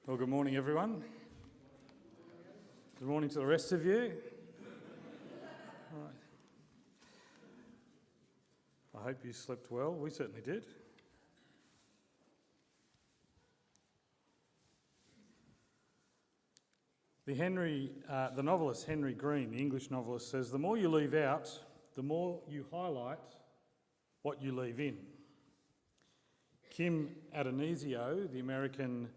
Well, good morning, everyone. Good morning to the rest of you. All right. I hope you slept well. We certainly did. The novelist Henry Green, the English novelist, says, "The more you leave out, the more you highlight what you leave in." Kim Adonisio, the American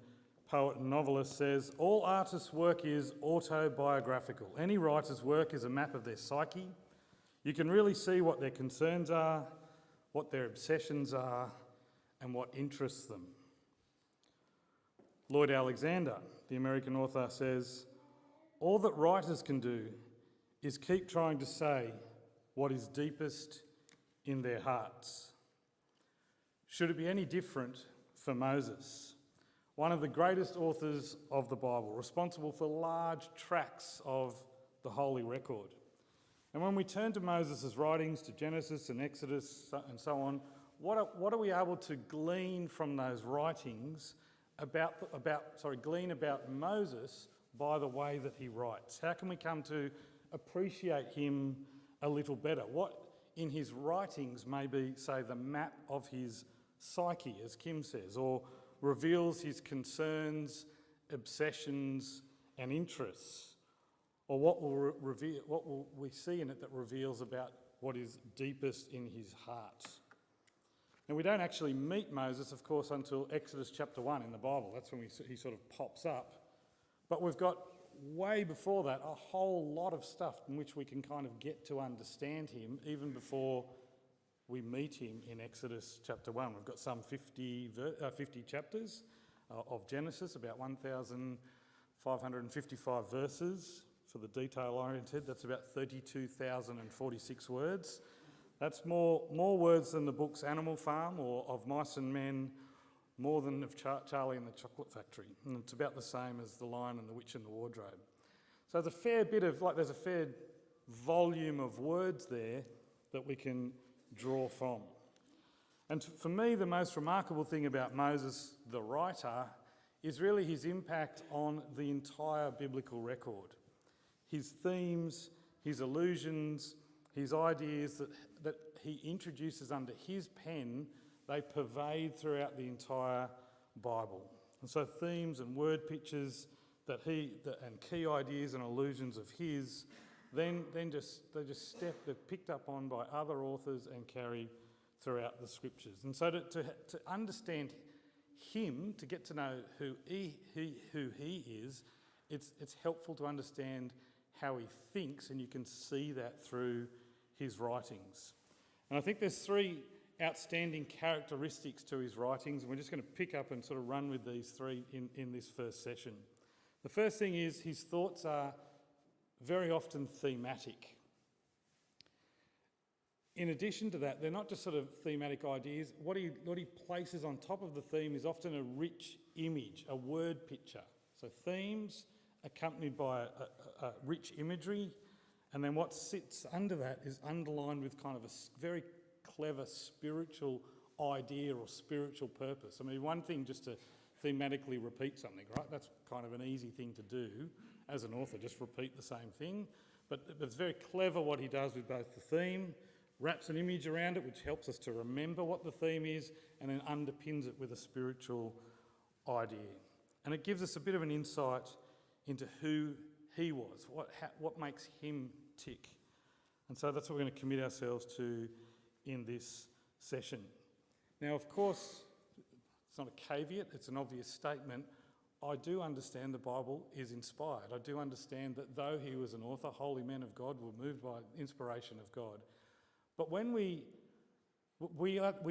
poet and novelist, says, "All artists' work is autobiographical. Any writer's work is a map of their psyche. You can really see what their concerns are, what their obsessions are, and what interests them." Lloyd Alexander, the American author, says, "All that writers can do is keep trying to say what is deepest in their hearts." Should it be any different for Moses, one of the greatest authors of the Bible, responsible for large tracts of the Holy Record? And when we turn to Moses' writings, to Genesis and Exodus and so on, what are we able to glean from those writings glean about Moses by the way that he writes? How can we come to appreciate him a little better? What in his writings may be, say, the map of his psyche, as Kim says, or reveals his concerns, obsessions and interests? Or what will we see in it that reveals about what is deepest in his heart? Now, we don't actually meet Moses, of course, until Exodus chapter 1 in the Bible. That's when he sort of pops up. But we've got, way before that, a whole lot of stuff in which we can kind of get to understand him, even before we meet him in Exodus chapter 1. We've got some 50 chapters of Genesis, about 1,555 verses. For the detail-oriented, that's about 32,046 words. That's more words than the books Animal Farm or Of Mice and Men, more than of Charlie and the Chocolate Factory. And it's about the same as The Lion and the Witch and the Wardrobe. So there's a fair volume of words there that we can draw from. And for me, the most remarkable thing about Moses, the writer, is really his impact on the entire biblical record. His themes, his allusions, his ideas that he introduces under his pen, they pervade throughout the entire Bible. And so themes and word pictures and key ideas and allusions of his, they're picked up on by other authors and carried throughout the scriptures. And so to understand him, to get to know who he is, it's helpful to understand how he thinks, and you can see that through his writings. And I think there's three outstanding characteristics to his writings, and we're just going to pick up and sort of run with these three in this first session. The first thing is his thoughts are very often thematic. In addition to that, they're not just sort of thematic ideas. What he places on top of the theme is often a rich image, a word picture. So themes accompanied by a rich imagery, and then what sits under that is underlined with kind of a very clever spiritual idea or spiritual purpose. I mean, one thing just to thematically repeat something, right? That's kind of an easy thing to do as an author, just repeat the same thing. But it's very clever what he does with both the theme, wraps an image around it, which helps us to remember what the theme is, and then underpins it with a spiritual idea. And it gives us a bit of an insight into who he was, what makes him tick. And so that's what we're going to commit ourselves to in this session. Now, of course, it's not a caveat, it's an obvious statement. I do understand the Bible is inspired. I do understand that though he was an author, holy men of God were moved by inspiration of God. But when we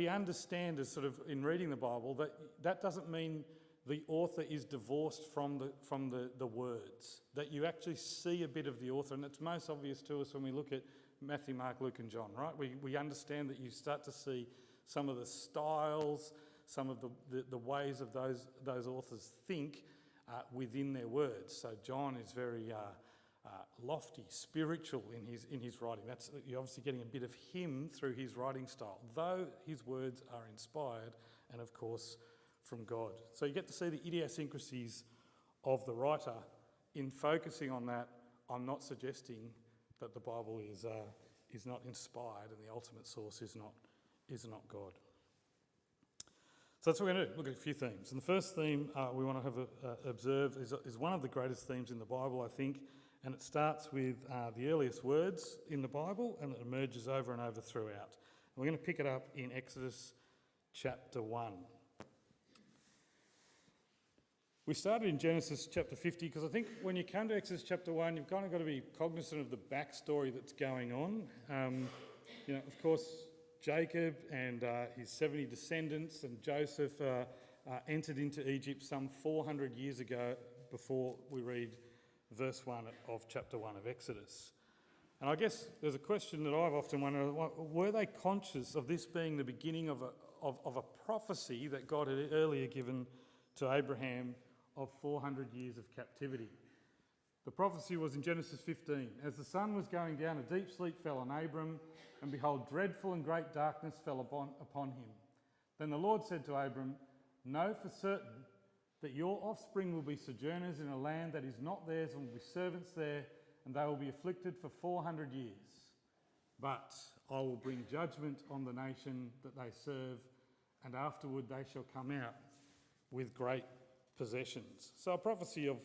understand, as sort of in reading the Bible, that doesn't mean the author is divorced from the words, that you actually see a bit of the author, and it's most obvious to us when we look at Matthew, Mark, Luke and John, right? We understand that you start to see some of the styles, some of the ways of those authors think within their words. So John is very lofty, spiritual in his writing. You're obviously getting a bit of him through his writing style, though his words are inspired and, of course, from God. So you get to see the idiosyncrasies of the writer. In focusing on that, I'm not suggesting that the Bible is not inspired and the ultimate source is not God. So that's what we're going to do, look at a few themes. And the first theme we want to have observe is one of the greatest themes in the Bible, I think, and it starts with the earliest words in the Bible and it emerges over and over throughout. And we're going to pick it up in Exodus chapter 1. We started in Genesis chapter 50 because I think when you come to Exodus chapter 1, you've kind of got to be cognizant of the backstory that's going on. Of course, Jacob and his 70 descendants and Joseph entered into Egypt some 400 years ago before we read verse 1 of chapter 1 of Exodus. And I guess there's a question that I've often wondered, were they conscious of this being the beginning of a prophecy that God had earlier given to Abraham of 400 years of captivity? The prophecy was in Genesis 15. As the sun was going down, a deep sleep fell on Abram, and behold, dreadful and great darkness fell upon him. Then the Lord said to Abram, know for certain that your offspring will be sojourners in a land that is not theirs and will be servants there, and they will be afflicted for 400 years. But I will bring judgment on the nation that they serve, and afterward they shall come out with great possessions. So a prophecy of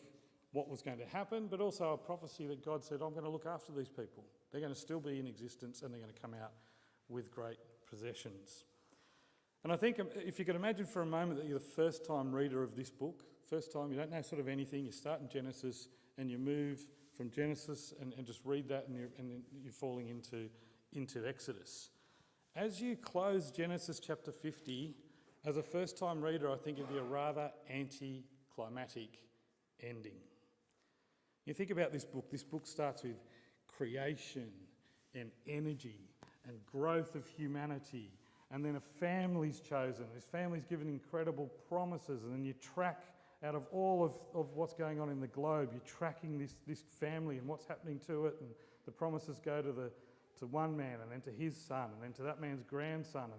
what was going to happen, but also a prophecy that God said, I'm going to look after these people. They're going to still be in existence and they're going to come out with great possessions. And I think if you can imagine for a moment that you're the first time reader of this book, first time you don't know sort of anything, you start in Genesis and you move from Genesis and just read that and then you're falling into Exodus. As you close Genesis chapter 50, as a first time reader, I think it'd be a rather anticlimactic ending. You think about this book starts with creation and energy and growth of humanity, and then a family's chosen. This family's given incredible promises, and then you track out of all of what's going on in the globe, you're tracking this family and what's happening to it, and the promises go to one man and then to his son and then to that man's grandson,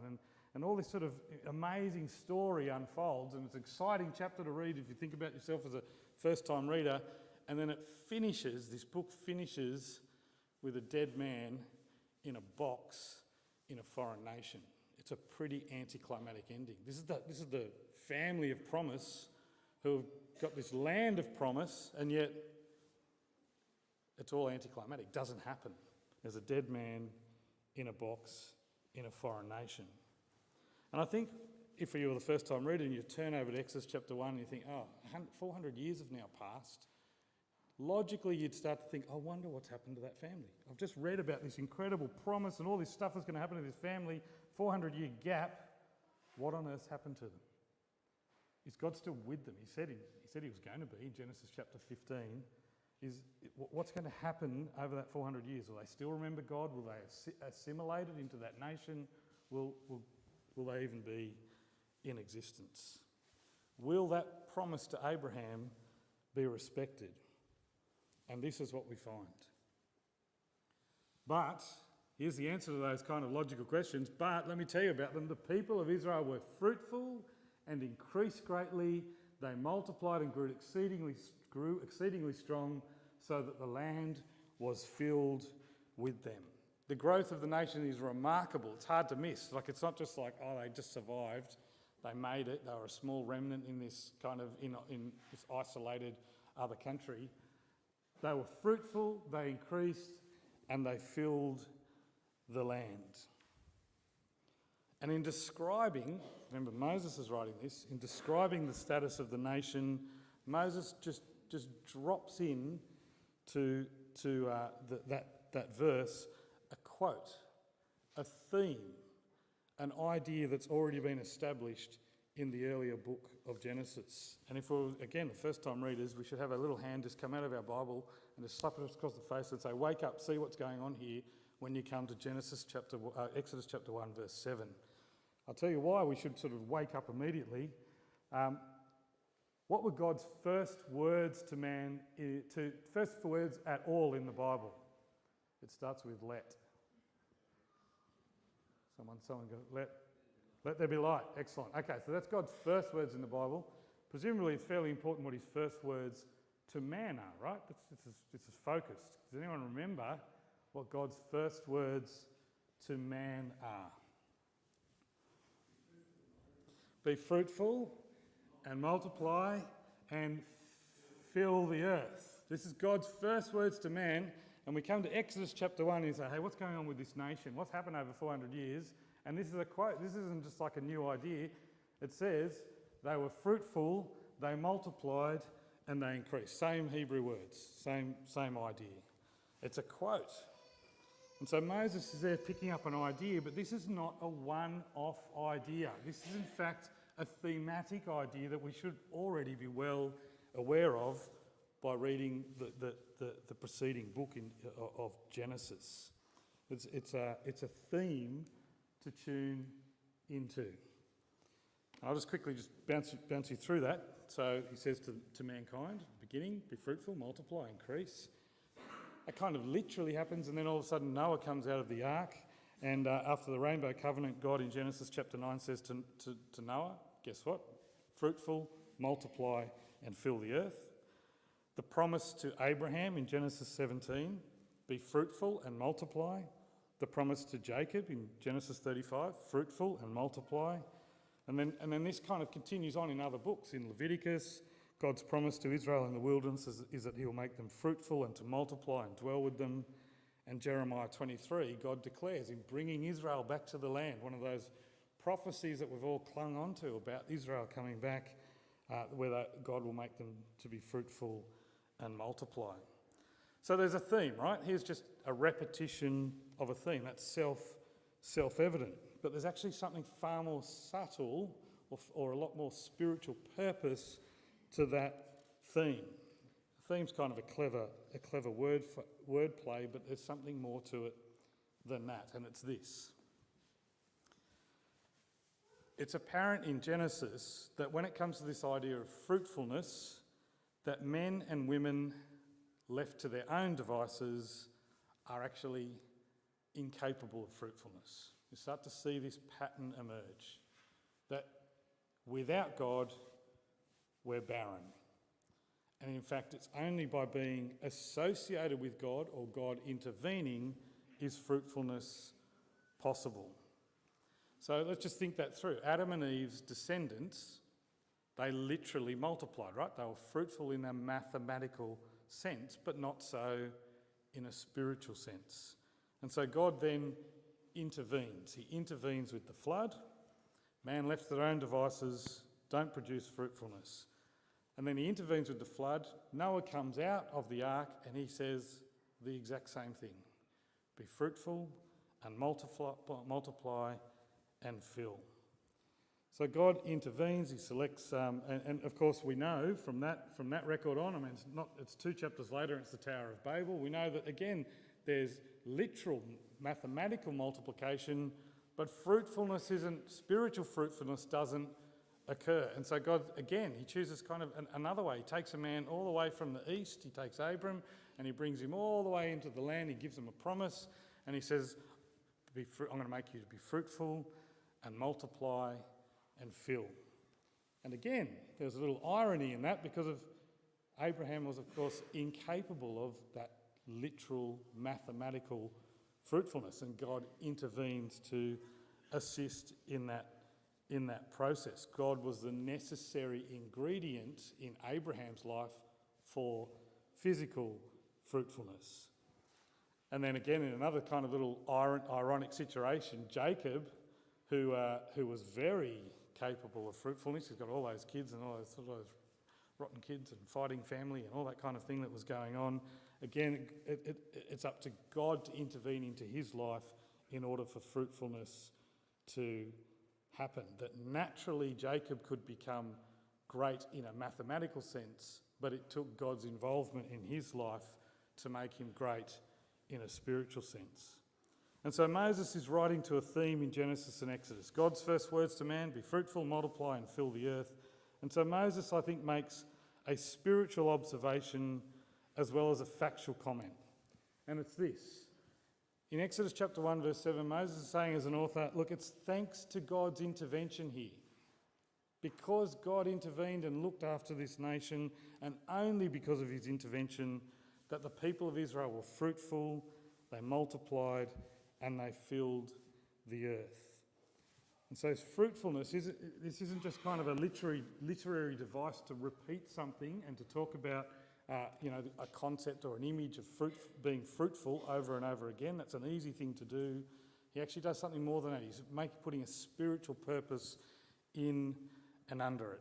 and all this sort of amazing story unfolds, and it's an exciting chapter to read if you think about yourself as a first-time reader. And then this book finishes with a dead man in a box in a foreign nation. It's a pretty anticlimactic ending. This is the family of promise who have got this land of promise, and yet it's all anticlimactic. It doesn't happen. There's a dead man in a box in a foreign nation. And I think if you were the first time reader and you turn over to Exodus chapter 1 and you think, 400 years have now passed, logically you'd start to think, I wonder what's happened to that family. I've just read about this incredible promise and all this stuff that's going to happen to this family, 400-year gap. What on earth's happened to them? Is God still with them? He said he was going to be in Genesis chapter 15. What's going to happen over that 400 years? Will they still remember God? Will they assimilate it into that nation? Will they even be in existence? Will that promise to Abraham be respected? And this is what we find. But here's the answer to those kind of logical questions. But let me tell you about them. The people of Israel were fruitful and increased greatly. They multiplied and grew exceedingly strong, so that the land was filled with them. The growth of the nation is remarkable. It's hard to miss. It's not just like, they just survived. They made it. They were a small remnant in this kind of in this isolated other country. They were fruitful, they increased, and they filled the land. And in describing, remember Moses is writing this, in describing the status of the nation, Moses just drops in to that verse a quote, a theme, an idea that's already been established in the earlier book of Genesis. And if we're, again, the first time readers, we should have a little hand just come out of our Bible and just slap it across the face and say, wake up, see what's going on here when you come to Exodus chapter 1, verse 7. I'll tell you why we should sort of wake up immediately. What were God's first words to man, first words at all in the Bible? It starts with let. Someone go, let there be light. Excellent. Okay, so that's God's first words in the Bible. presumably it's fairly important what his first words to man are, right? This is focused. Does anyone remember what God's first words to man are? Be fruitful and multiply and fill the earth. This is God's first words to man. And we come to Exodus chapter 1 and say, hey, what's going on with this nation? What's happened over 400 years? And this is a quote. This isn't just like a new idea. It says, they were fruitful, they multiplied, and they increased. Same Hebrew words, same idea. It's a quote. And so Moses is there picking up an idea, but this is not a one-off idea. This is in fact a thematic idea that we should already be well aware of by reading the preceding book of Genesis. It's a theme to tune into. I'll just quickly bounce you through that. So he says to mankind, beginning, be fruitful, multiply, increase. That kind of literally happens, and then all of a sudden Noah comes out of the ark, and after the rainbow covenant, God in Genesis chapter 9 says to Noah, guess what? Fruitful, multiply, and fill the earth. The promise to Abraham in Genesis 17, be fruitful and multiply. The promise to Jacob in Genesis 35, fruitful and multiply. And then this kind of continues on in other books. In Leviticus, God's promise to Israel in the wilderness is that he'll make them fruitful and to multiply and dwell with them. And Jeremiah 23, God declares in bringing Israel back to the land, one of those prophecies that we've all clung on to about Israel coming back, where God will make them to be fruitful and multiply. So there's a theme, right? Here's just a repetition of a theme. That's self-evident. But there's actually something far more subtle or a lot more spiritual purpose to that theme. The theme's kind of a clever wordplay, but there's something more to it than that, and it's this. It's apparent in Genesis that when it comes to this idea of fruitfulness, that men and women left to their own devices are actually incapable of fruitfulness. You start to see this pattern emerge, that without God, we're barren. And in fact, it's only by being associated with God or God intervening is fruitfulness possible. So let's just think that through. Adam and Eve's descendants, they literally multiplied, right? They were fruitful in a mathematical sense, but not so in a spiritual sense. And so God then intervenes. He intervenes with the flood. Man left to their own devices, don't produce fruitfulness. And then he intervenes with the flood. Noah comes out of the ark and he says the exact same thing. Be fruitful and multiply and fill. So God intervenes, he selects, and of course we know from that record on, it's 2 chapters later, it's the Tower of Babel. We know that again, there's literal mathematical multiplication, but spiritual fruitfulness doesn't occur. And so God, again, he chooses kind of another way. He takes a man all the way from the east, he takes Abram, and he brings him all the way into the land. He gives him a promise, and he says, I'm going to make you to be fruitful and multiply and fill. And again, there's a little irony in that because Abraham was, of course, incapable of that literal mathematical fruitfulness, and God intervenes to assist in that process. God was the necessary ingredient in Abraham's life for physical fruitfulness. And then again, in another kind of little ironic situation, Jacob, who was very capable of fruitfulness, he's got all those kids and all those rotten kids and fighting family and all that kind of thing that was going on. Again, it's up to God to intervene into his life in order for fruitfulness to happen. That naturally Jacob could become great in a mathematical sense, but it took God's involvement in his life to make him great in a spiritual sense. And so Moses is writing to a theme in Genesis and Exodus. God's first words to man, be fruitful, multiply and fill the earth. And so Moses, I think, makes a spiritual observation as well as a factual comment. And it's this. In Exodus chapter 1, verse 7, Moses is saying as an author, look, it's thanks to God's intervention here Because God intervened and looked after this nation, and only because of his intervention, that the people of Israel were fruitful, they multiplied, and they filled the earth. And so fruitfulness, this isn't just kind of a literary device to repeat something and to talk about a concept or an image of being fruitful over and over again. That's an easy thing to do. He actually does something more than that. He's putting a spiritual purpose in and under it.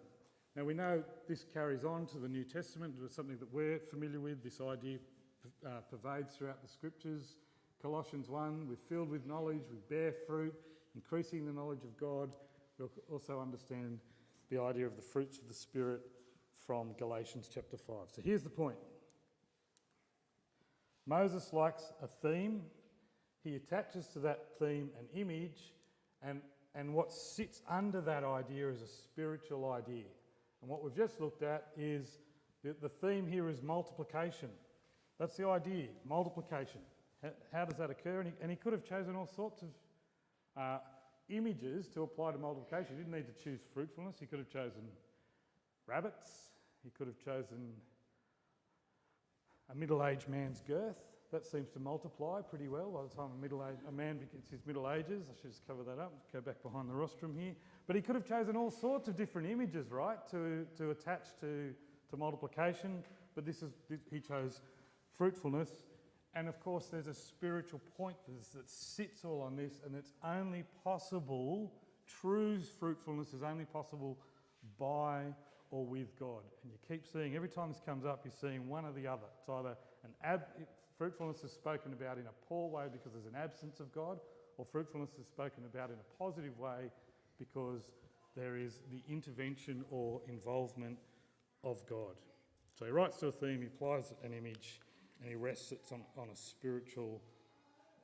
Now we know this carries on to the New Testament. It's something that we're familiar with. This idea pervades throughout the scriptures. Colossians 1, we're filled with knowledge, we bear fruit, increasing the knowledge of God. We'll also understand the idea of the fruits of the Spirit from Galatians chapter 5. So here's the point. Moses likes a theme. He attaches to that theme an image, and what sits under that idea is a spiritual idea. And what we've just looked at is the theme here is multiplication. That's the idea, multiplication. How does that occur? And he could have chosen all sorts of images to apply to multiplication. He didn't need to choose fruitfulness. He could have chosen rabbits. He could have chosen a middle-aged man's girth. That seems to multiply pretty well by the time a man begins his middle ages. I should just cover that up, go back behind the rostrum here. But he could have chosen all sorts of different images, right, to attach to multiplication. But he chose fruitfulness. And of course, there's a spiritual point that sits all on this, and it's only possible, true fruitfulness is only possible by or with God. And you keep seeing, every time this comes up, you're seeing one or the other. It's either fruitfulness is spoken about in a poor way because there's an absence of God, or fruitfulness is spoken about in a positive way because there is the intervention or involvement of God. So he writes to a theme, he applies an image, and he rests it on a spiritual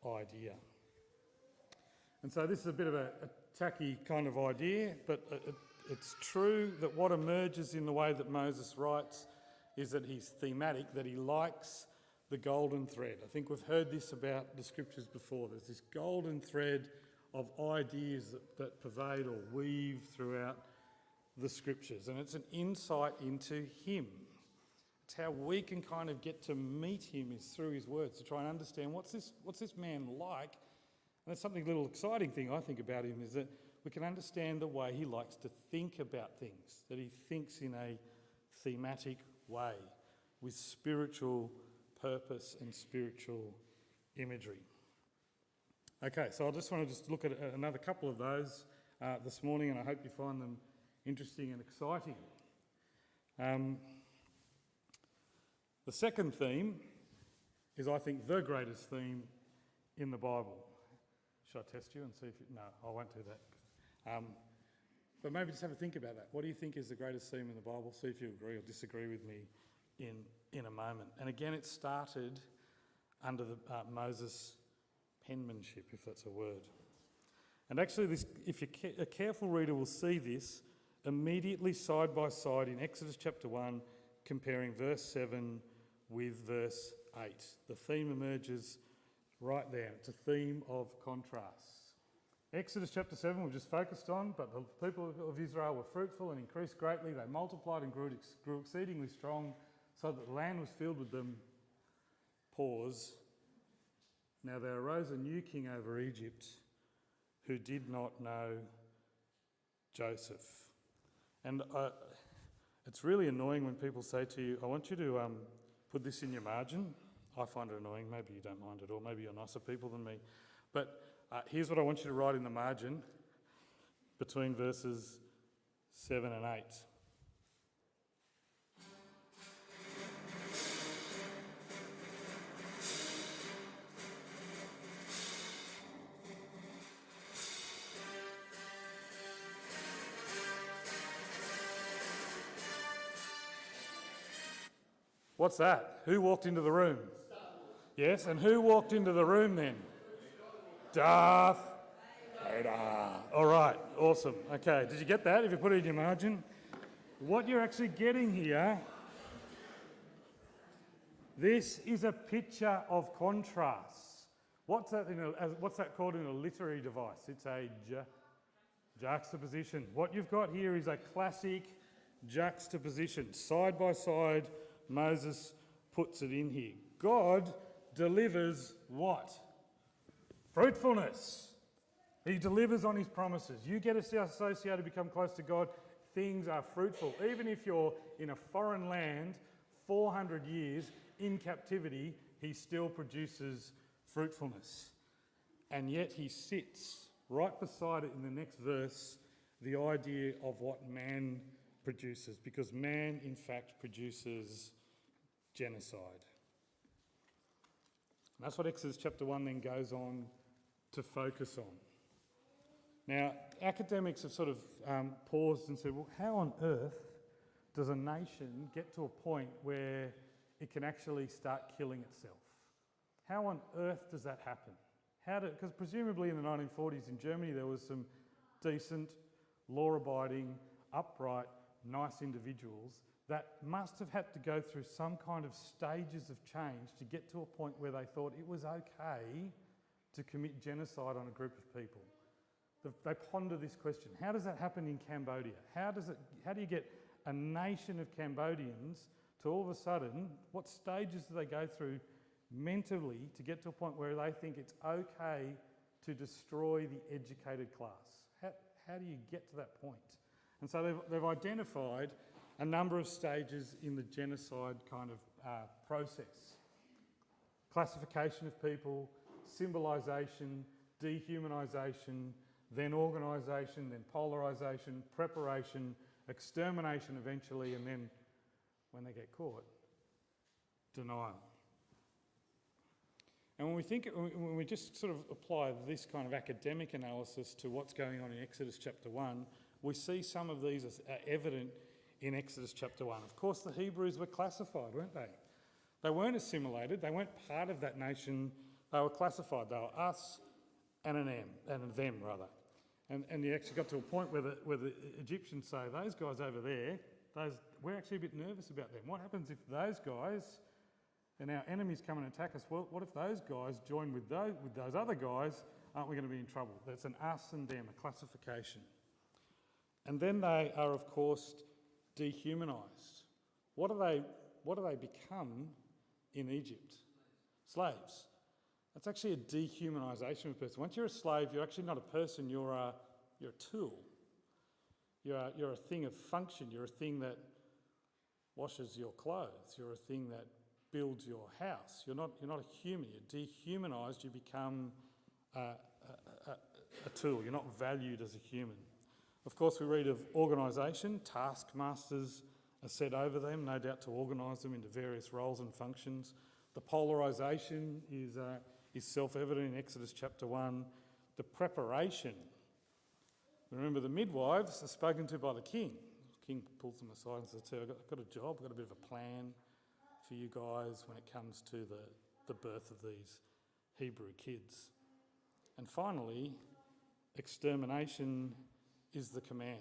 idea. And so this is a bit of a tacky kind of idea, but it's true that what emerges in the way that Moses writes is that he's thematic, that he likes the golden thread. I think we've heard this about the scriptures before. There's this golden thread of ideas that pervade or weave throughout the scriptures, and it's an insight into him. It's how we can kind of get to meet him is through his words, to try and understand what's this man like. And that's something, a little exciting thing I think about him is that we can understand the way he likes to think about things, that he thinks in a thematic way with spiritual purpose and spiritual imagery. Okay, so I just want to look at another couple of those this morning, and I hope you find them interesting and exciting. The second theme is, I think, the greatest theme in the Bible. Should I test you and see if you... No, I won't do that. But maybe just have a think about that. What do you think is the greatest theme in the Bible? See if you agree or disagree with me in a moment. And again, it started under the Moses' penmanship, if that's a word. And actually, this, if a careful reader will see this immediately side by side in Exodus chapter 1, comparing verse 7 with verse 8. The theme emerges right there. It's a theme of contrasts. Exodus chapter 7 we've just focused on, but the people of Israel were fruitful and increased greatly. They multiplied and grew exceedingly strong, so that the land was filled with them. Pause. Now there arose a new king over Egypt who did not know Joseph. And it's really annoying when people say to you, I want you to put this in your margin. I find it annoying. Maybe you don't mind it, or maybe you're nicer people than me. But here's what I want you to write in the margin between verses 7 and 8. What's that? Who walked into the room? Yes, and who walked into the room then? Darth Vader. All right, awesome. Okay, did you get that? If you put it in your margin. What you're actually getting here, this is a picture of contrasts. What's that called in a literary device? It's a Juxtaposition. What you've got here is a classic juxtaposition. Side by side, Moses puts it in here. God delivers what? Fruitfulness. He delivers on his promises. You get associated, become close to God, things are fruitful. Even if you're in a foreign land, 400 years in captivity, he still produces fruitfulness. And yet he sits right beside it in the next verse, the idea of what man produces, because man, in fact, produces genocide. And that's what Exodus chapter 1 then goes on to focus on. Now, academics have sort of paused and said, well, how on earth does a nation get to a point where it can actually start killing itself? How on earth does that happen? Because presumably in the 1940s in Germany there was some decent, law-abiding, upright, nice individuals that must have had to go through some kind of stages of change to get to a point where they thought it was okay to commit genocide on a group of people. They ponder this question: how does that happen in Cambodia? How do you get a nation of Cambodians to all of a sudden, what stages do they go through mentally to get to a point where they think it's okay to destroy the educated class? How do you get to that point? And so they've identified a number of stages in the genocide kind of process. Classification of people, symbolisation, dehumanisation, then organisation, then polarisation, preparation, extermination eventually, and then, when they get caught, denial. And when we just sort of apply this kind of academic analysis to what's going on in Exodus chapter 1, we see some of these as evident in Exodus chapter 1. Of course, the Hebrews were classified, weren't they? They weren't assimilated, they weren't part of that nation, they were classified. They were us and them. And you actually got to a point where the Egyptians say, those guys over there, we're actually a bit nervous about them. What happens if those guys and our enemies come and attack us? Well, what if those guys join with those other guys? Aren't we going to be in trouble? That's an us and them, a classification. And then they are, of course, dehumanised. What do they become in Egypt? Slaves. That's actually a dehumanisation of a person. Once you're a slave, you're actually not a person, you're a tool. You're a thing of function, you're a thing that washes your clothes, you're a thing that builds your house. You're not a human, you're dehumanised, you become a tool, you're not valued as a human. Of course, we read of organisation, taskmasters are set over them, no doubt to organise them into various roles and functions. The polarisation is self-evident in Exodus chapter 1. The preparation. Remember, the midwives are spoken to by the king. The king pulls them aside and says, I've got a job, I've got a bit of a plan for you guys when it comes to the birth of these Hebrew kids. And finally, extermination is the command.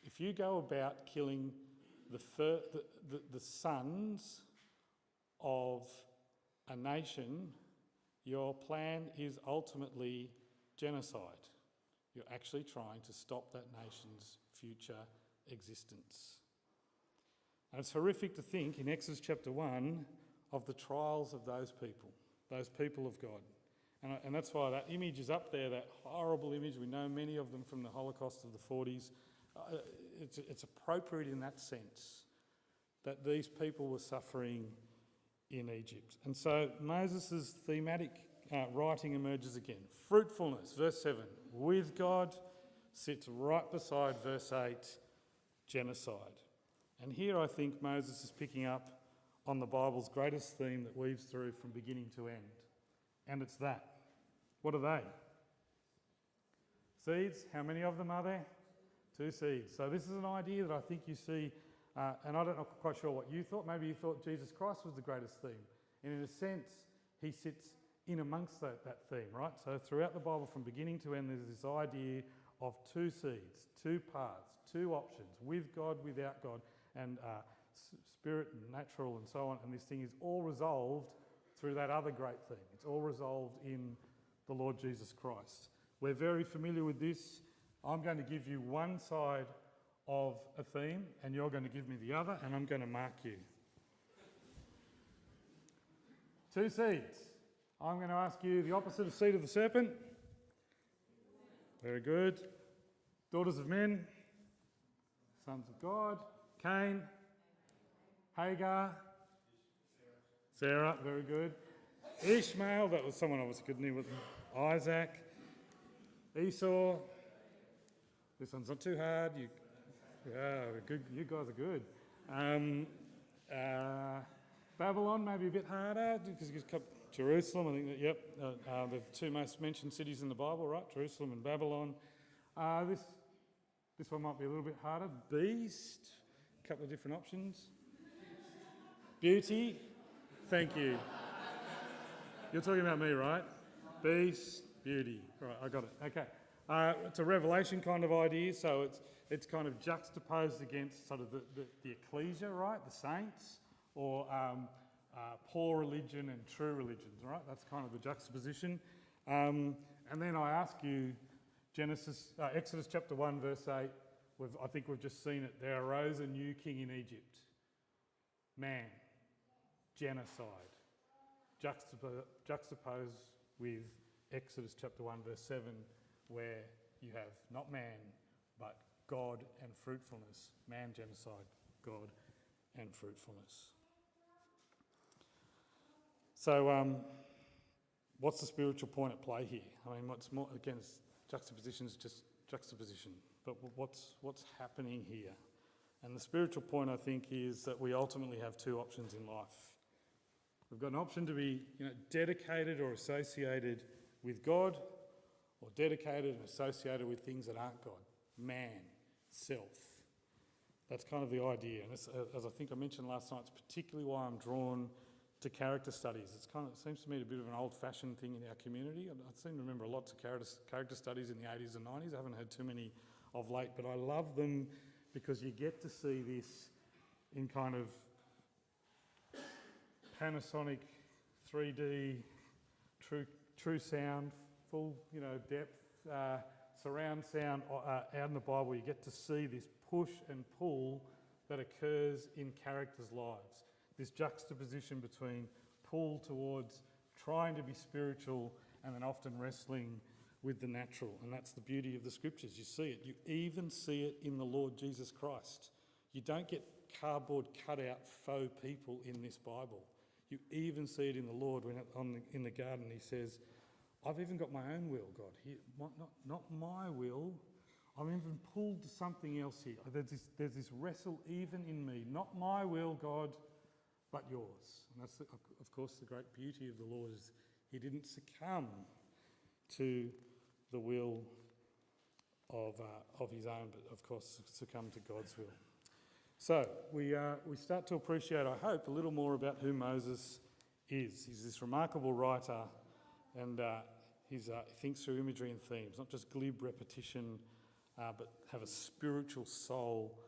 If you go about killing the sons of a nation, your plan is ultimately genocide. You're actually trying to stop that nation's future existence. And it's horrific to think in Exodus chapter 1 of the trials of those people of God. And that's why that image is up there, that horrible image. We know many of them from the Holocaust of the 40s. It's appropriate in that sense that these people were suffering in Egypt. And so Moses' thematic writing emerges again. Fruitfulness, verse 7, with God, sits right beside verse 8, genocide. And here I think Moses is picking up on the Bible's greatest theme that weaves through from beginning to end. And it's that. What are they? Seeds. How many of them are there? 2 seeds. So this is an idea that I think you see, and I'm not quite sure what you thought. Maybe you thought Jesus Christ was the greatest theme. And in a sense, he sits in amongst that theme, right? So throughout the Bible, from beginning to end, there's this idea of 2 seeds, 2 paths, 2 options, with God, without God, and spirit and natural and so on. And this thing is all resolved through that other great theme. It's all resolved in the Lord Jesus Christ. We're very familiar with this I'm going to give you one side of a theme and you're going to give me the other, and I'm going to mark you. 2 seeds. I'm going to ask you the opposite of seed of the serpent. Very good. Daughters of men, sons of God. Cain, Hagar, Sarah, very good. Ishmael, that was someone I was good near with. Isaac, Esau. This one's not too hard. You guys are good. Babylon, maybe a bit harder because you've got Jerusalem. I think that, yep, the 2 most mentioned cities in the Bible, right? Jerusalem and Babylon. This one might be a little bit harder. Beast, a couple of different options. Beauty, thank you. You're talking about me, right? Beast, beauty. Right, I got it. Okay. It's a revelation kind of idea, so it's kind of juxtaposed against sort of the ecclesia, right? The saints, or poor religion and true religions, right? That's kind of the juxtaposition. And then I ask you, Exodus chapter 1, verse 8, I think we've just seen it. There arose a new king in Egypt. Man, genocide. Juxtaposed with Exodus chapter 1, verse 7, where you have not man, but God and fruitfulness. Man, genocide, God and fruitfulness. So, what's the spiritual point at play here? I mean, what's more, again, juxtaposition is just juxtaposition, but what's happening here? And the spiritual point, I think, is that we ultimately have 2 options in life. We've got an option to be, dedicated or associated with God, or dedicated and associated with things that aren't God. Man, self. That's kind of the idea. And as I think I mentioned last night, it's particularly why I'm drawn to character studies. It seems to me a bit of an old-fashioned thing in our community. I seem to remember lots of character studies in the 80s and 90s. I haven't had too many of late, but I love them because you get to see this in kind of Panasonic 3D, true sound, full depth, surround sound out in the Bible. You get to see this push and pull that occurs in characters' lives. This juxtaposition between pull towards trying to be spiritual and then often wrestling with the natural. And that's the beauty of the scriptures. You see it. You even see it in the Lord Jesus Christ. You don't get cardboard cutout faux people in this Bible. You even see it in the Lord when in the garden he says, I've even got my own will, God. Here, not my will. I'm even pulled to something else here. There's this wrestle even in me. Not my will, God, but yours. And that's, of course, the great beauty of the Lord is he didn't succumb to the will of his own, but of course succumb to God's will. So we start to appreciate, I hope, a little more about who Moses is. He's this remarkable writer, and he thinks through imagery and themes, not just glib repetition, but have a spiritual soul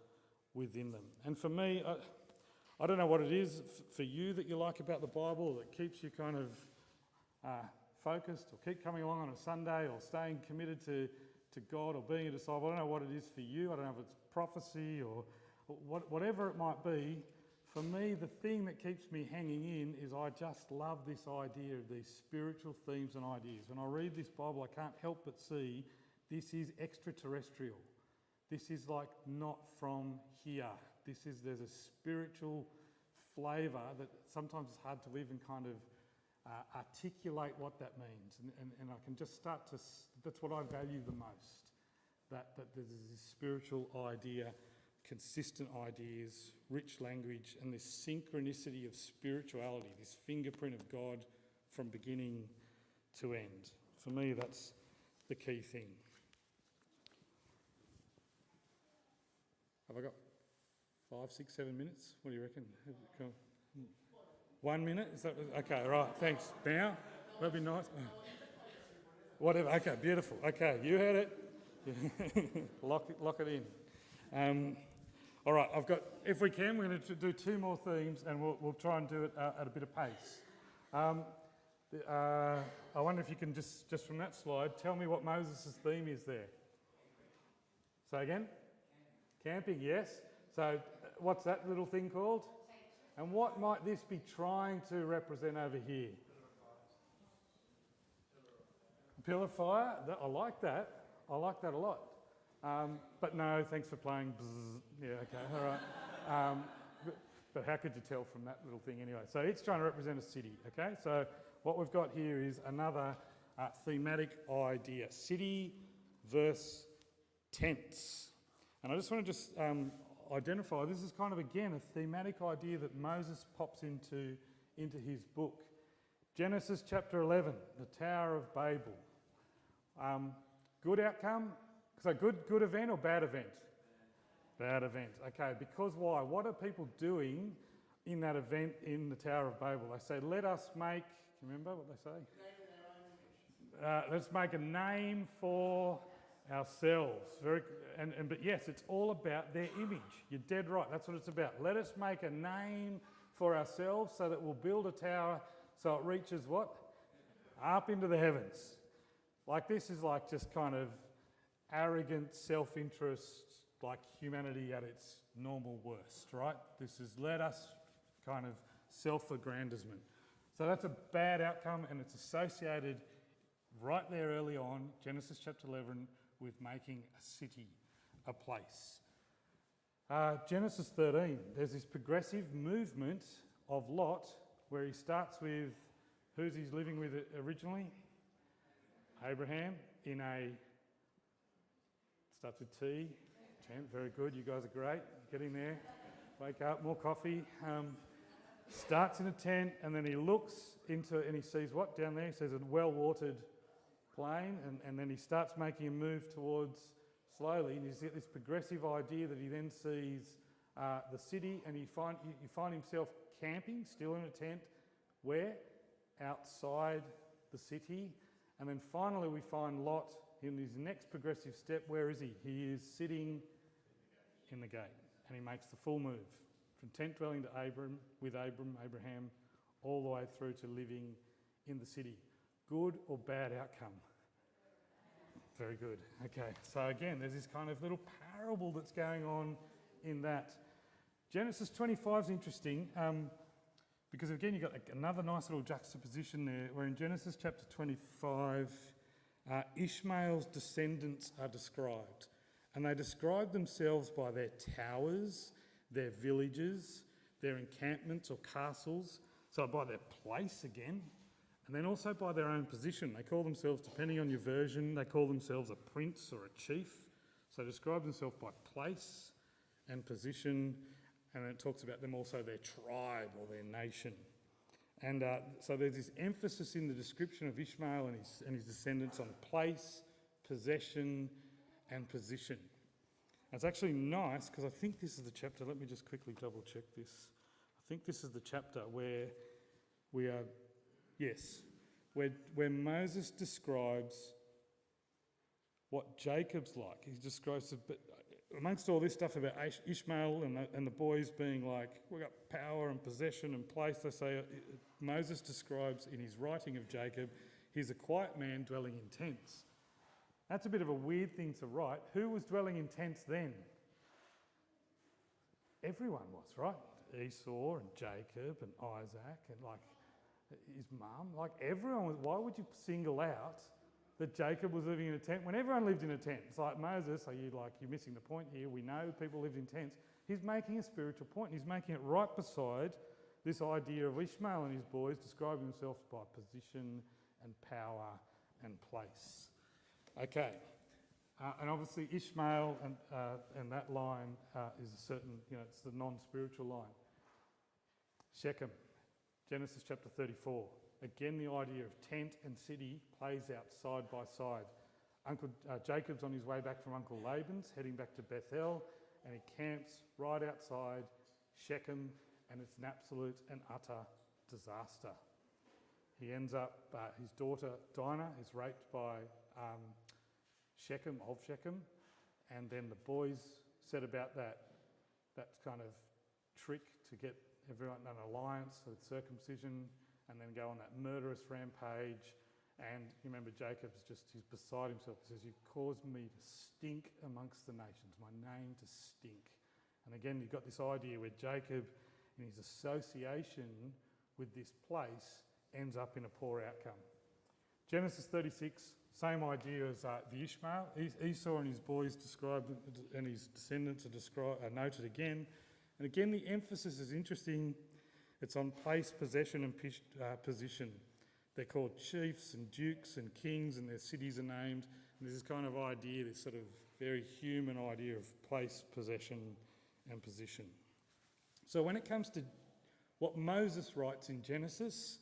within them. And for me, I don't know what it is for you that you like about the Bible that keeps you kind of focused, or keep coming along on a Sunday, or staying committed to God, or being a disciple. I don't know what it is for you. I don't know if it's prophecy or whatever it might be. For me, the thing that keeps me hanging in is I just love this idea of these spiritual themes and ideas. When I read this Bible, I can't help but see this is extraterrestrial. This is like not from here. There's a spiritual flavour that sometimes it's hard to even kind of articulate what that means. And I can just start to, that's what I value the most, that there's this spiritual idea, consistent ideas, rich language, and this synchronicity of spirituality, this fingerprint of God from beginning to end. For me, that's the key thing. Have I got 5, 6, 7 minutes? What do you reckon? 1 minute? Is that okay? Right. Thanks. Now, that'd be nice. Whatever. Okay. Beautiful. Okay. You heard it. Lock it in. All right. If we can, we're going to do 2 more themes, and we'll try and do it at a bit of pace. I wonder if you can just from that slide tell me what Moses' theme is there. Say again? Camping, yes. So what's that little thing called? And what might this be trying to represent over here? Pillar fire. I like that. I like that a lot. But no, thanks for playing. Bzz. Yeah, okay, all right. But how could you tell from that little thing anyway? So it's trying to represent a city, okay? So what we've got here is another thematic idea. City versus tents. And I just want to identify, this is kind of, again, a thematic idea that Moses pops into his book. Genesis chapter 11, the Tower of Babel. Good outcome? So good event or bad event? Bad event. Okay, because why? What are people doing in that event in the Tower of Babel? They say, let us make, do you remember what they say? Let's make a name for ourselves. But yes, it's all about their image. You're dead right, that's what it's about. Let us make a name for ourselves so that we'll build a tower so it reaches what? Up into the heavens. Like this is like just kind of arrogant self-interest, like humanity at its normal worst, right? This is let us kind of self-aggrandizement. So that's a bad outcome, and it's associated right there early on, Genesis chapter 11, with making a city, a place. Genesis 13, there's this progressive movement of Lot where he starts with, who's he's living with originally? Abraham in a, starts with T, tent, very good, you guys are great, getting there, wake up, more coffee. Starts in a tent, and then he looks into, and he sees what down there? He sees a well-watered plain, and then he starts making a move towards, slowly, and you get this progressive idea that he then sees the city, and you find himself camping, still in a tent, where? Outside the city. And then finally we find Lot in his next progressive step. Where is he? He is sitting in the gate, and he makes the full move from tent dwelling to Abraham, all the way through to living in the city. Good or bad outcome? Very good. Okay, so again, there's this kind of little parable that's going on in that. Genesis 25 is interesting because again, you've got another nice little juxtaposition there, where in Genesis chapter 25, Ishmael's descendants are described. And they describe themselves by their towers, their villages, their encampments or castles, so by their place again, and then also by their own position. They call themselves, depending on your version, they call themselves a prince or a chief. So they describe themselves by place and position, and then it talks about them also their tribe or their nation. And so there's this emphasis in the description of Ishmael and his descendants on place, possession, and position. And it's actually nice because I think this is the chapter, let me just quickly double check this. I think this is the chapter where we are, yes, where Moses describes what Jacob's like. He describes, amongst all this stuff about Ishmael and the boys being like, we've got power and possession and place, they say, Moses describes in his writing of Jacob, he's a quiet man dwelling in tents. That's a bit of a weird thing to write. Who was dwelling in tents then? Everyone was, right? Esau and Jacob and Isaac and like his mum, like everyone was. Why would you single out that Jacob was living in a tent when everyone lived in a tent? It's like Moses, you're missing the point here. We know people lived in tents. He's making a spiritual point. He's making it right beside this idea of Ishmael and his boys describing themselves by position and power and place. Okay, and obviously Ishmael and that line is a certain, it's the non-spiritual line. Shechem, Genesis chapter 34. Again, the idea of tent and city plays out side by side. Uncle Jacob's on his way back from Uncle Laban's, heading back to Bethel, and he camps right outside Shechem, and it's an absolute and utter disaster. He ends up, his daughter Dinah is raped by Shechem, and then the boys set about that kind of trick to get everyone an alliance with circumcision, and then go on that murderous rampage, And you remember Jacob's he's beside himself. He says, you've caused me to stink amongst the nations, my name to stink. And again, you've got this idea where Jacob, in his association with this place, ends up in a poor outcome. Genesis 36, same idea as the Ishmael. Esau and his boys described, and his descendants are noted again. And again, the emphasis is interesting. It's on place, possession and position. They're called chiefs and dukes and kings, and their cities are named. And there's this kind of idea, this sort of very human idea of place, possession and position. So when it comes to what Moses writes in Genesis,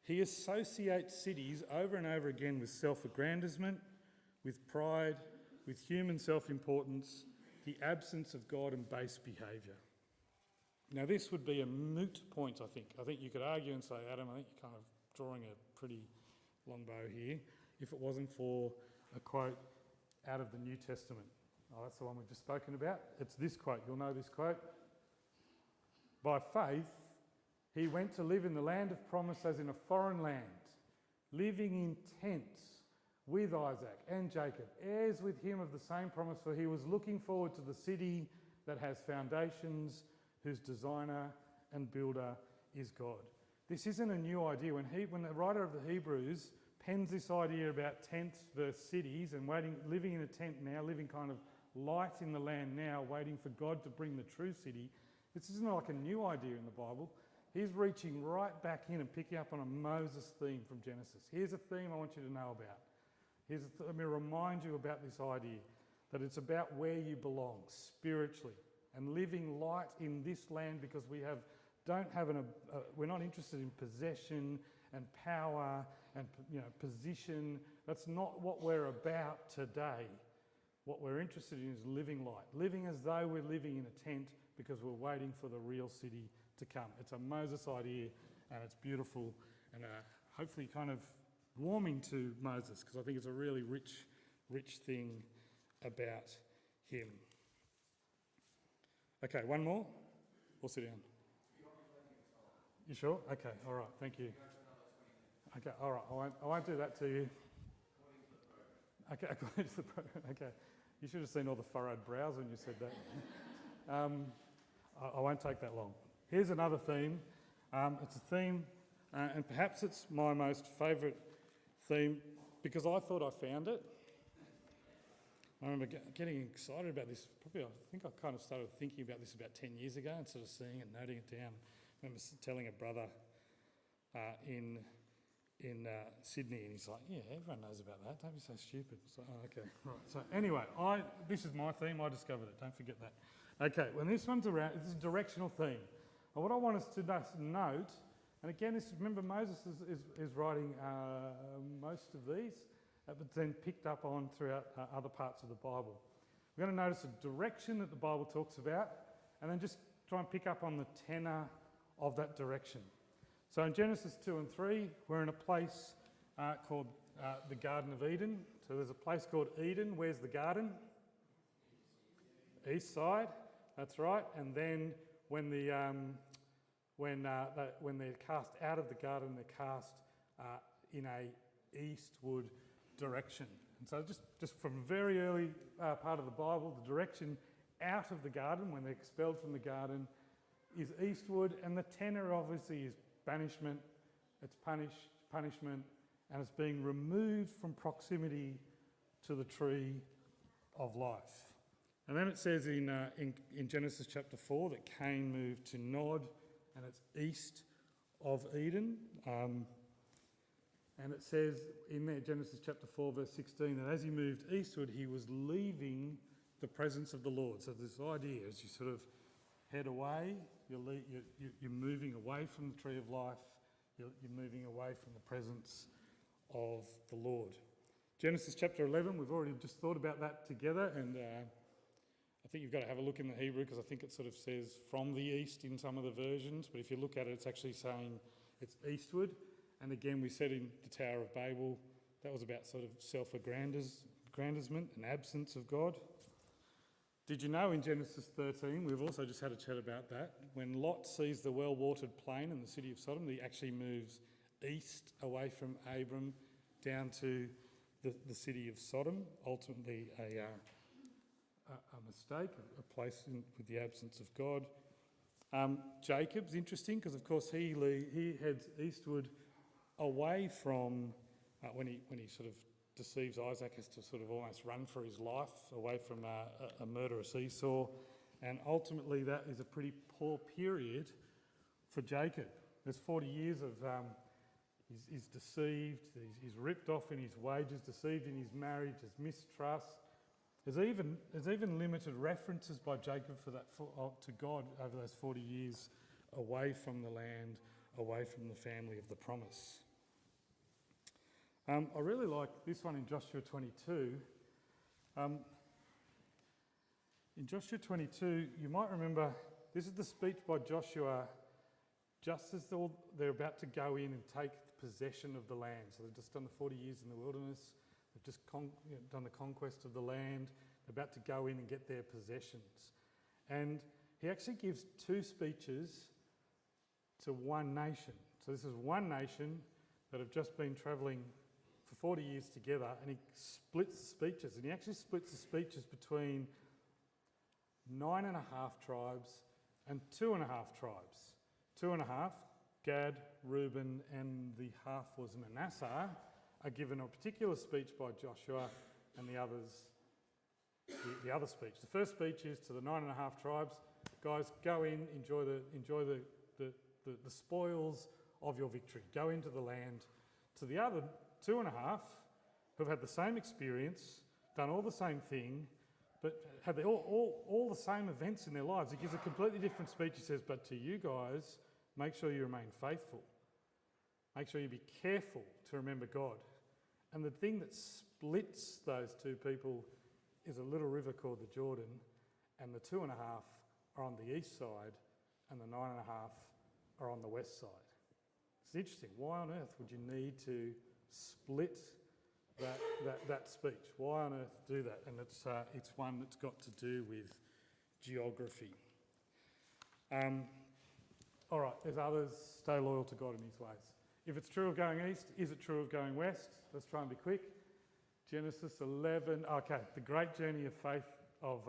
he associates cities over and over again with self-aggrandizement, with pride, with human self-importance, the absence of God and base behaviour. Now this would be a moot point, I think. I think you could argue and say, Adam, I think you're kind of drawing a pretty long bow here, if it wasn't for a quote out of the New Testament. Oh, that's the one we've just spoken about. It's this quote. You'll know this quote. By faith, he went to live in the land of promise as in a foreign land, living in tents with Isaac and Jacob, heirs with him of the same promise, for he was looking forward to the city that has foundations, whose designer and builder is God. This isn't a new idea. When the writer of the Hebrews pens this idea about tents versus cities and living in a tent now, living kind of light in the land now, waiting for God to bring the true city, this isn't like a new idea in the Bible. He's reaching right back in and picking up on a Moses theme from Genesis. Here's a theme I want you to know about. Let me remind you about this idea, that it's about where you belong spiritually and living light in this land, because we're not interested in possession and power and position. That's not what we're about today. What we're interested in is living light, living as though we're living in a tent because we're waiting for the real city to come. It's a Moses idea, and it's beautiful, and hopefully kind of warming to Moses, because I think it's a really rich thing about him. Okay, one more? We'll sit down. You sure? Okay, all right, thank you. Okay, all right, I won't do that to you. Okay, according to the program, okay. You should have seen all the furrowed brows when you said that. I won't take that long. Here's another theme. It's a theme, and perhaps it's my most favourite theme, because I thought I found it. I remember getting excited about this. I think I kind of started thinking about this about 10 years ago and sort of seeing it, noting it down. I remember telling a brother in Sydney, and he's like, yeah, everyone knows about that. Don't be so stupid. So, okay, right. So anyway, this is my theme. I discovered it. Don't forget that. Okay, when this one's around, it's a directional theme. And what I want us to note, and again, remember Moses is writing most of these, but then picked up on throughout other parts of the Bible. We're going to notice a direction that the Bible talks about, and then just try and pick up on the tenor of that direction. So in Genesis 2 and 3, we're in a place called the Garden of Eden. So there's a place called Eden. Where's the garden? East side. That's right. And then when they're cast out of the garden, they're cast in a eastward direction. And so just from a very early part of the Bible, the direction out of the garden, when they're expelled from the garden, is eastward, and the tenor obviously is banishment, it's punishment, and it's being removed from proximity to the tree of life. And then it says in Genesis chapter 4 that Cain moved to Nod, and it's east of Eden. And it says in there, Genesis chapter 4 verse 16, that as he moved eastward, he was leaving the presence of the Lord. So this idea, as you sort of head away, you're moving away from the tree of life, you're moving away from the presence of the Lord. Genesis chapter 11, we've already just thought about that together, and I think you've got to have a look in the Hebrew, because I think it sort of says from the east in some of the versions, but if you look at it, it's actually saying it's eastward. And again, we said in the Tower of Babel, that was about sort of self-aggrandizement and absence of God. Did you know in Genesis 13, we've also just had a chat about that, when Lot sees the well-watered plain in the city of Sodom, he actually moves east away from Abram down to the city of Sodom, ultimately a mistake, a place with the absence of God. Jacob's interesting because, of course, he heads eastward away from, when he sort of deceives Isaac, has to sort of almost run for his life away from a murderous Esau, and ultimately that is a pretty poor period for Jacob. There's 40 years of he's deceived, he's ripped off in his wages, deceived in his marriage, there's mistrust. There's even limited references by Jacob for that to God over those 40 years away from the land, away from the family of the promise. I really like this one in Joshua 22. In Joshua 22, you might remember, this is the speech by Joshua just as they're about to go in and take possession of the land. So they've just done the 40 years in the wilderness, they've just done the conquest of the land, they're about to go in and get their possessions. And he actually gives two speeches to one nation. So this is one nation that have just been travelling for 40 years together, and he splits the speeches. And he actually splits the speeches between 9.5 tribes and 2.5 tribes. 2.5, Gad, Reuben, and the half was Manasseh, are given a particular speech by Joshua, and the others, the other speech. The first speech is to the 9.5 tribes. Guys, go in, enjoy the spoils of your victory. Go into the land. To the other 2.5, who've had the same experience, done all the same thing, but had all the same events in their lives. He gives a completely different speech. He says, but to you guys, make sure you remain faithful. Make sure you be careful to remember God. And the thing that splits those two people is a little river called the Jordan, and the 2.5 are on the east side, and the 9.5 are on the west side. It's interesting. Why on earth would you need to split that speech? Why on earth do that? And it's one that's got to do with geography. All right, there's others. Stay loyal to God and his ways. If it's true of going east, is it true of going west? Let's try and be quick. Genesis 11. Okay, the great journey of faith of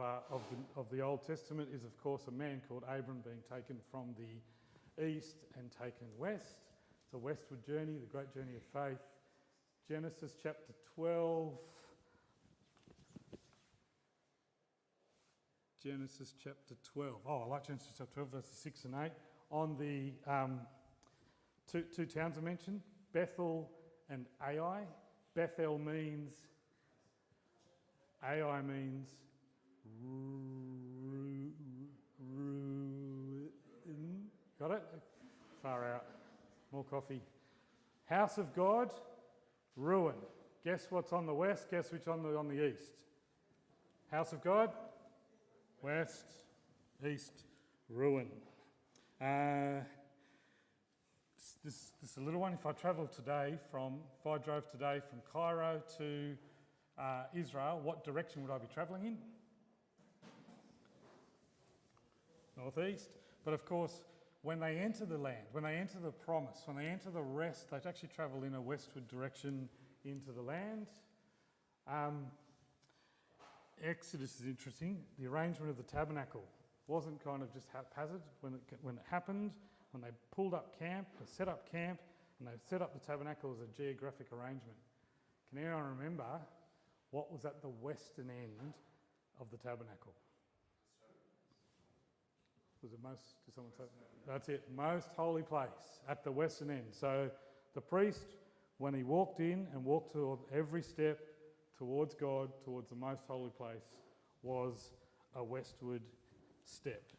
the Old Testament is, of course, a man called Abram being taken from the east and taken west. It's a westward journey, the great journey of faith. Genesis chapter 12. Genesis chapter 12. Oh, I like Genesis chapter 12, verses 6 and 8. On the two towns I mentioned, Bethel and Ai. Bethel means, Ai means got it? Far out. More coffee. House of God, ruin. Guess what's on the west? Guess which on the east? House of God, west, east, ruin. This is a little one. If I drove today from Cairo to Israel, what direction would I be travelling in? Northeast. But of course, when they enter the land, when they enter the promise, when they enter the rest, they actually travel in a westward direction into the land. Exodus is interesting. The arrangement of the tabernacle wasn't kind of just haphazard when it happened. When they pulled up camp, they set up camp, and they set up the tabernacle as a geographic arrangement. Can anyone remember what was at the western end of the tabernacle? Was it most? Did someone say? That's it. Most holy place at the western end. So the priest, when he walked in and walked toward every step towards God, towards the most holy place, was a westward step.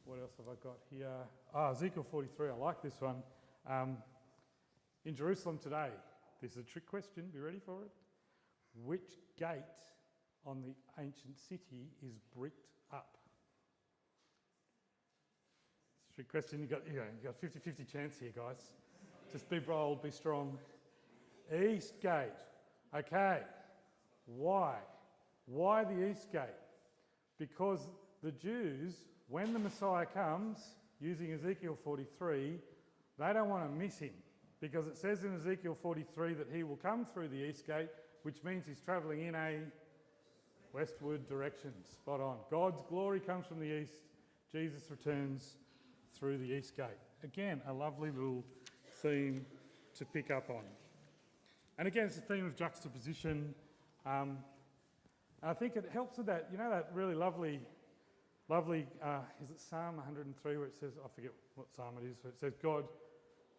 What else have I got here? Ezekiel 43. I like this one. In Jerusalem today, this is a trick question. Be ready for it. Which gate on the ancient city is bricked up? It's a trick question. You've got a 50-50 chance here, guys. Just be bold, be strong. East gate. Okay. Why? Why the east gate? Because the Jews, when the Messiah comes, using Ezekiel 43, they don't want to miss him. because it says in Ezekiel 43 that he will come through the east gate, which means he's travelling in a westward direction. Spot on. God's glory comes from the east. Jesus returns through the east gate. Again, a lovely little theme to pick up on. And again, it's a theme of juxtaposition. And I think it helps with that, that really lovely, is it Psalm 103 where it says, I forget what psalm it is, where it says God,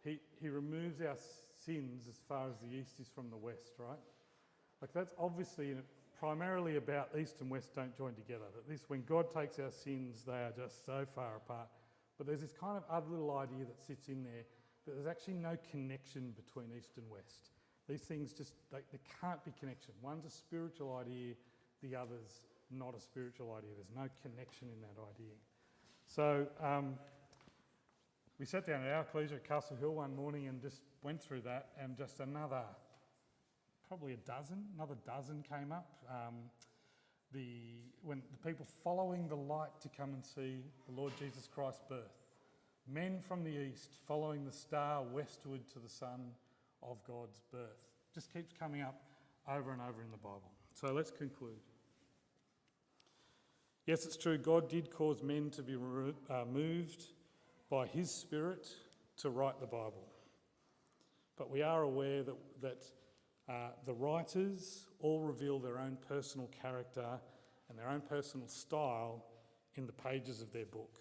he removes our sins as far as the east is from the west, right? Like that's obviously primarily about east and west don't join together. That this, when God takes our sins, they are just so far apart. But there's this kind of other little idea that sits in there that there's actually no connection between east and west. These things just, there can't be connection. One's a spiritual idea, the other's not a spiritual idea. There's no connection in that idea. So we sat down at our ecclesia at Castle Hill one morning and just went through that, and just another dozen came up. When the people following the light to come and see the Lord Jesus Christ's birth. Men from the east following the star westward to the sun of God's birth. Just keeps coming up over and over in the Bible. So let's conclude. Yes, it's true, God did cause men to be moved by his Spirit to write the Bible. But we are aware that the writers all reveal their own personal character and their own personal style in the pages of their book.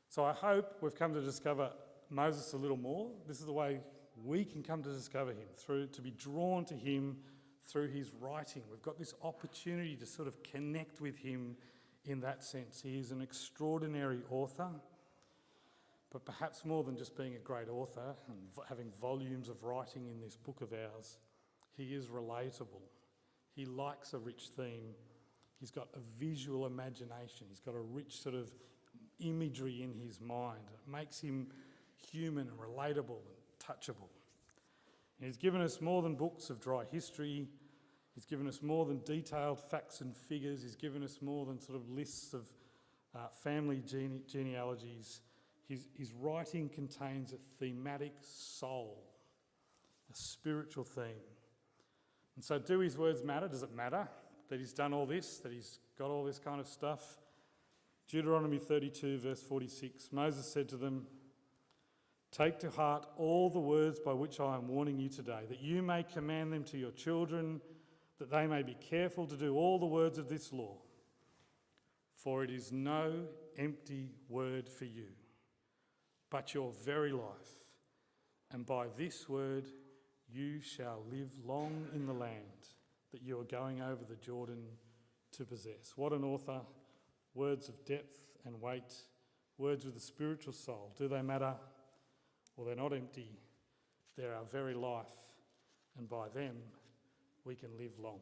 So I hope we've come to discover Moses a little more. This is the way we can come to discover him, to be drawn to him through his writing. We've got this opportunity to sort of connect with him in that sense. He is an extraordinary author, but perhaps more than just being a great author and having volumes of writing in this book of ours, he is relatable. He likes a rich theme. He's got a visual imagination. He's got a rich sort of imagery in his mind. It makes him human and relatable and touchable. And he's given us more than books of dry history. He's given us more than detailed facts and figures. He's given us more than sort of lists of family genealogies. His writing contains a thematic soul, a spiritual theme. And so do his words matter? Does it matter that he's done all this, that he's got all this kind of stuff? Deuteronomy 32 verse 46, Moses said to them, "Take to heart all the words by which I am warning you today, that you may command them to your children, that they may be careful to do all the words of this law. For it is no empty word for you, but your very life. And by this word you shall live long in the land that you are going over the Jordan to possess." What an author. Words of depth and weight, words with a spiritual soul. Do they matter? Well, they're not empty. They're our very life, and by them we can live long.